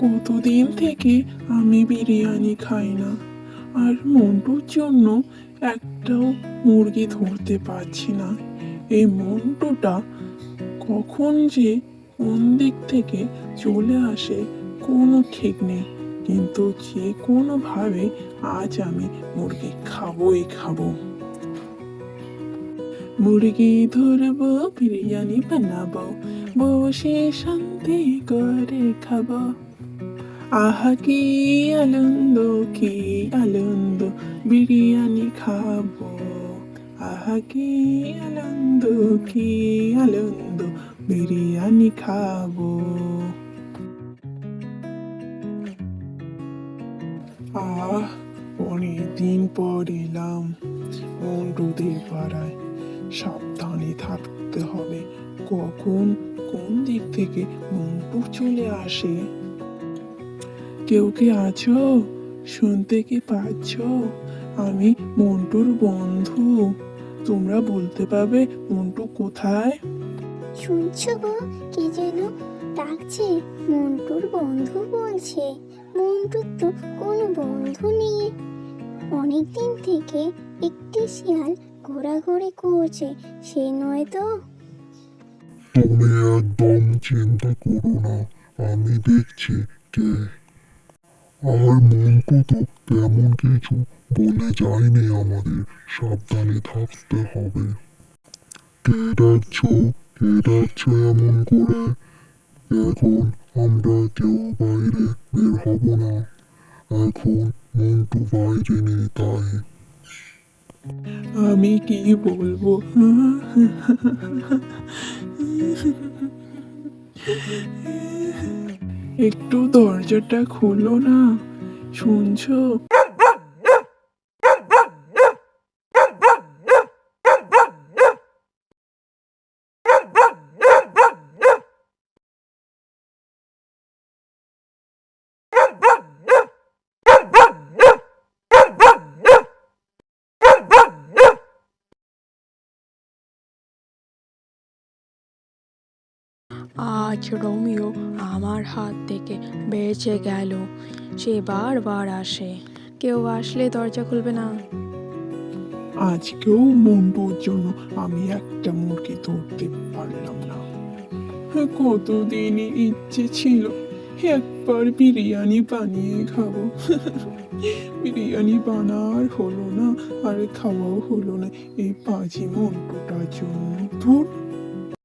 কতদিন থেকে আমি বিরিয়ানি খাই না, আর মন্টুর জন্য একটাও মুরগি ধরতে পারছি না। এই মন্টুটা কখন যে কোন দিক থেকে চলে আসে কোনো ঠিক নেই, কিন্তু যে কোনোভাবে আজ আমি মুরগি খাবোই খাবো। মুরগি ধরবো, বিরিয়ানি বানাবো, বসে শান্তি করে খাবো। আহা কি আনন্দ, কি আনন্দ, বিরিয়ানি খাবো। আহা কি আনন্দ, কি আনন্দ, বিরিয়ানি খাবো। আহ, অনেকদিন পর এলাম মন্টুদের পাড়ায়। সাবধানে থাকতে হবে, কখন কোন দিক থেকে মন্টু চলে আসে। কেউ কি আছো? শুনতে কি পাচ্ছ? আমি মন্টুর বন্ধু। তোমরা বলতে পারবে মন্টু কোথায়? শুনছো গো, কে যেন ডাকছে? মন্টুর বন্ধু বলছে। মন্টুর তো কোনো বন্ধু নেই। অনেকদিন থেকে একটি শিয়াল ঘোরাঘুরি করছে, সে নয় তো? তুমি একদম চিন্তা করো না, আমি দেখছি কে। আর মন্টু তো তেমন কিছু বলে যায়নি আমাদের, সাবধানে থাকতে হবে। কে ডাকছো, কে ডাকছো এমন করে? এখন আমরা কেউ বাইরে বের হব না, এখন মন্টু বাইরে নেই তাই। আমি কি বলবো? একটু দরজাটা খোলো না, শুনছো? আজ রোমিও আমার হাত থেকে বেঁচে গেল। সে বারবার আসে, কেউ আসলে দরজা খুলবে না। আজকেও মন্টুর জন্য আমি একটা মুরগি ধরতে পারলাম না। কতদিনই ইচ্ছে ছিল একবার বিরিয়ানি বানিয়ে খাবো। বিরিয়ানি বানার হলো না, আর খাওয়াও হলো না এই পাজি মন্টুটার জন্য। ধুর।